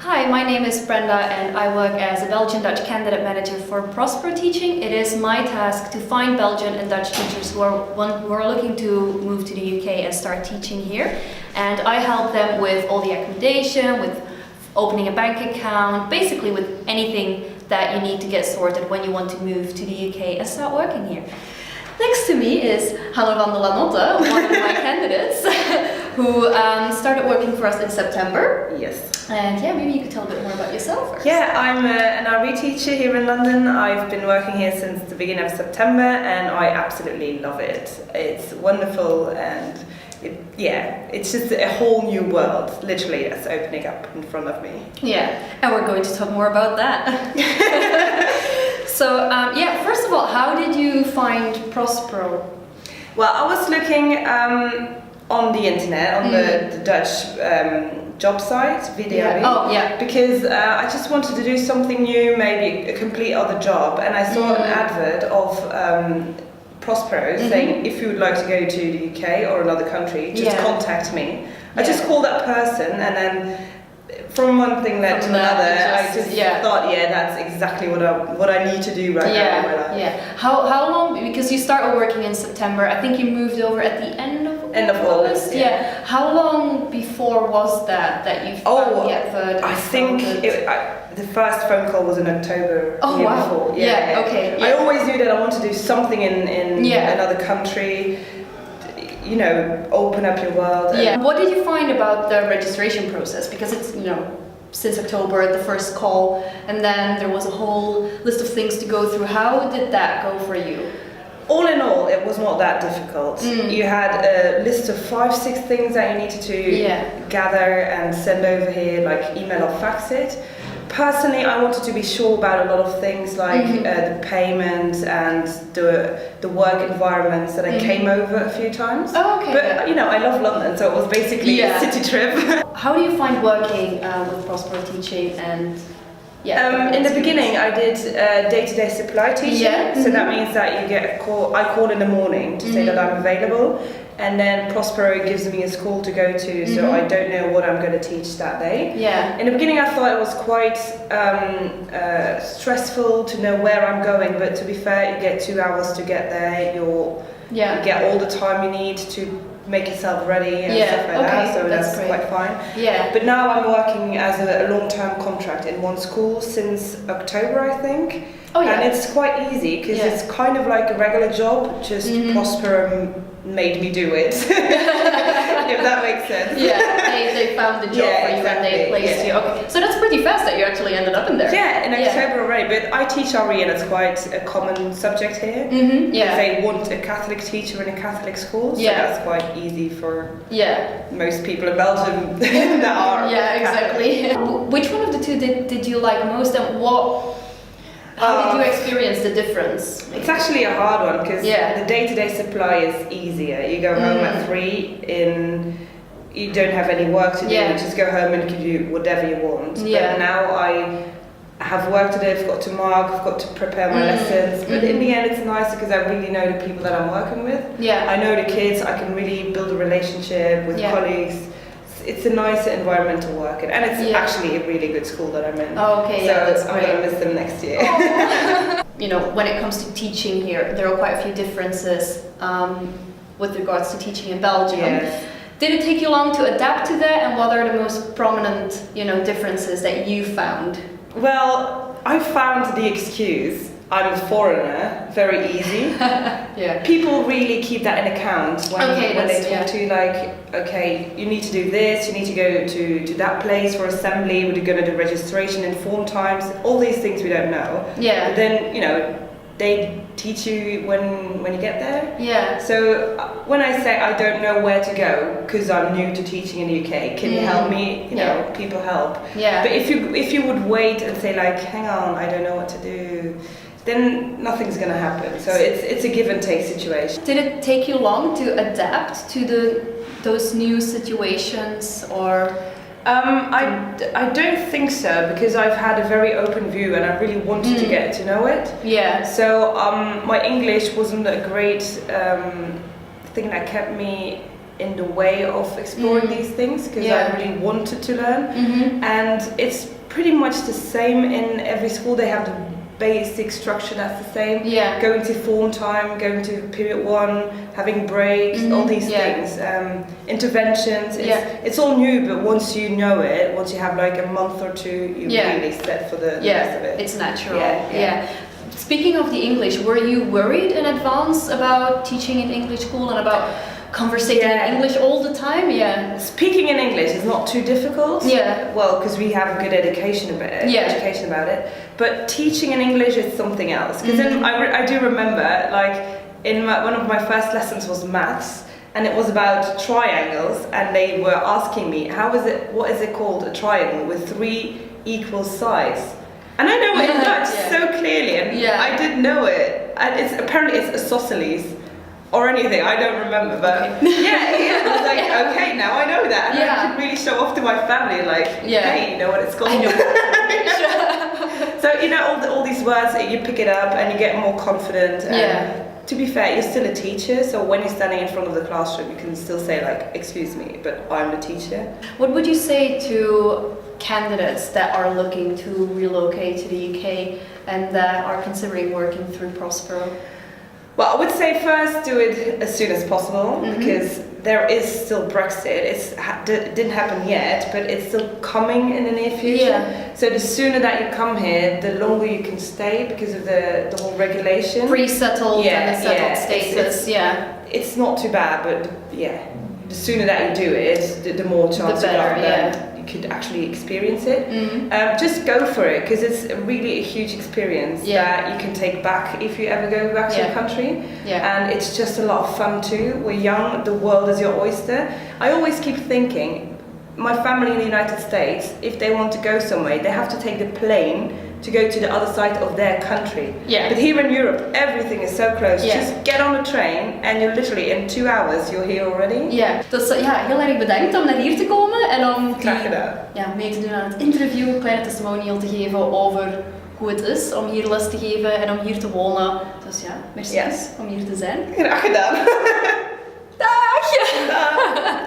Hi, my name is Brenda and I work as a Belgian-Dutch candidate manager for Prospero Teaching. It is my task to find Belgian and Dutch teachers who are looking to move to the UK and start teaching here. And I help them with all the accommodation, with opening a bank account, basically with anything that you need to get sorted when you want to move to the UK and start working here. Next to me is Hanne van der Lanotte, one of my candidates, who started working for us in September. Yes. And yeah, maybe you could tell a bit more about yourself first. Yeah, I'm an RE teacher here in London. I've been working here since the beginning of September and I absolutely love it. It's wonderful and it's just a whole new world, literally, that's opening up in front of me. Yeah, and we're going to talk more about that. So, first of all, how did you find Prospero? Well, I was looking on the internet, on the Dutch job site, Video. Yeah. Oh, yeah. Because I just wanted to do something new, maybe a complete other job, and I saw an advert of Prospero saying if you would like to go to the UK or another country, just contact me. I just called that person, and then from one thing led to another. I just thought, that's exactly what I need to do right now in my life. Yeah. How long? Because you started working in September. I think you moved over at the end of August. Yeah. How long before was that you found the advert? I think the first phone call was in October. Oh, wow. Before. Yeah. Okay. Yeah. I always knew that I wanted to do something in another country. You know, open up your world. Yeah. What did you find about the registration process? Because it's, since October, the first call, and then there was a whole list of things to go through. How did that go for you? All in all, it was not that difficult. You had a list of 5-6 things that you needed to gather and send over here, like email or fax it. Personally, I wanted to be sure about a lot of things like the payment and the work environments that I came over a few times. Oh, okay. But I love London, so it was basically a city trip. How do you find working with Prospero Teaching and? In the beginning, I did day-to-day supply teaching. So that means that you get a call. I call in the morning to say that I'm available, and then Prospero gives me a school to go to, so I don't know what I'm going to teach that day. Yeah. In the beginning, I thought it was quite stressful to know where I'm going, but to be fair, you get 2 hours to get there. You get all the time you need to make yourself ready and stuff like that, so that's quite fine. Yeah. But now I'm working as a long-term contract in one school since October, I think. Oh, yeah. And it's quite easy because it's kind of like a regular job, just Prospero made me do it. If that makes sense. Yeah, they found the job for you and they placed you. Okay, so that's pretty fast that you actually ended up in there. Yeah, in October already, but I teach RE and it's quite a common subject here. They want a Catholic teacher in a Catholic school, so that's quite easy for most people in Belgium that are exactly. Which one of the two did you like most, and how did you experience the difference? It's actually a hard one because the day-to-day supply is easier. You go home at 3 you don't have any work to do, you just go home and you can do whatever you want. But now I have work to do, I've got to mark, I've got to prepare my lessons, but in the end it's nice because I really know the people that I'm working with. I know the kids, I can really build a relationship with colleagues. It's a nice environment to work in, and it's actually a really good school that I'm in. Oh, okay, that's I'm going to miss them next year. When it comes to teaching here, there are quite a few differences with regards to teaching in Belgium. Yes. Did it take you long to adapt to that, and what are the most prominent, differences that you found? Well, I found the excuse, I'm a foreigner, very easy. People really keep that in account when they talk to you, like, okay, you need to do this, you need to go to that place for assembly, we're going to do registration in form times, all these things we don't know. But then, they teach you when you get there. So when I say I don't know where to go because I'm new to teaching in the UK, can you help me? People help. But if you would wait and say like, hang on, I don't know what to do, then nothing's going to happen. So it's a give and take situation. Did it take you long to adapt to those new situations, or? I don't think so, because I've had a very open view and I really wanted to get to know it. So my English wasn't a great thing that kept me in the way of exploring these things, because I really wanted to learn. And it's pretty much the same in every school. They have the basic structure that's the same. Yeah. Going to form time, going to period 1, having breaks, all these things. Interventions. It's all new, but once you know it, once you have like a month or two, you're really set for the rest of it. It's natural. Yeah. Speaking of the English, were you worried in advance about teaching in English school and about conversating in English all the time? Yeah. Speaking in English is not too difficult. Yeah. Well, because we have a good education about it. But teaching in English is something else. Because I do remember, like, one of my first lessons was maths, and it was about triangles, and they were asking me, what is it called, a triangle with 3 equal sides? And I know it in Dutch so clearly, and I didn't know it. And apparently it's isosceles or anything, I don't remember, but I was like, okay, now I know that, and I can really show off to my family, like, hey, you know what it's called? I know. So all these words, you pick it up and you get more confident. To be fair, you're still a teacher, so when you're standing in front of the classroom, you can still say like, excuse me, but I'm the teacher. What would you say to candidates that are looking to relocate to the UK and that are considering working through Prospero? Well, I would say first do it as soon as possible, because there is still Brexit. It didn't happen yet, but it's still coming in the near future. Yeah. So the sooner that you come here, the longer you can stay because of the whole regulation. Pre-settled and settled status. It's not too bad, but the sooner that you do it, the more chance you have that you could actually experience it. Just go for it, because it's really a huge experience that you can take back if you ever go back to your country. And it's just a lot of fun too. We're young, the world is your oyster. I always keep thinking, my family in the United States, if they want to go somewhere, they have to take the plane to go to the other side of their country. But here in Europe, everything is so close. Just get on a train and you're literally in 2 hours you're here already. Dus heel erg bedankt om naar hier te komen en om Graag gedaan. mee te doen aan het interview, een kleine testimonial te geven over hoe het is om hier les te geven en om hier te wonen. Dus merci om hier te zijn. Graag gedaan. Dag!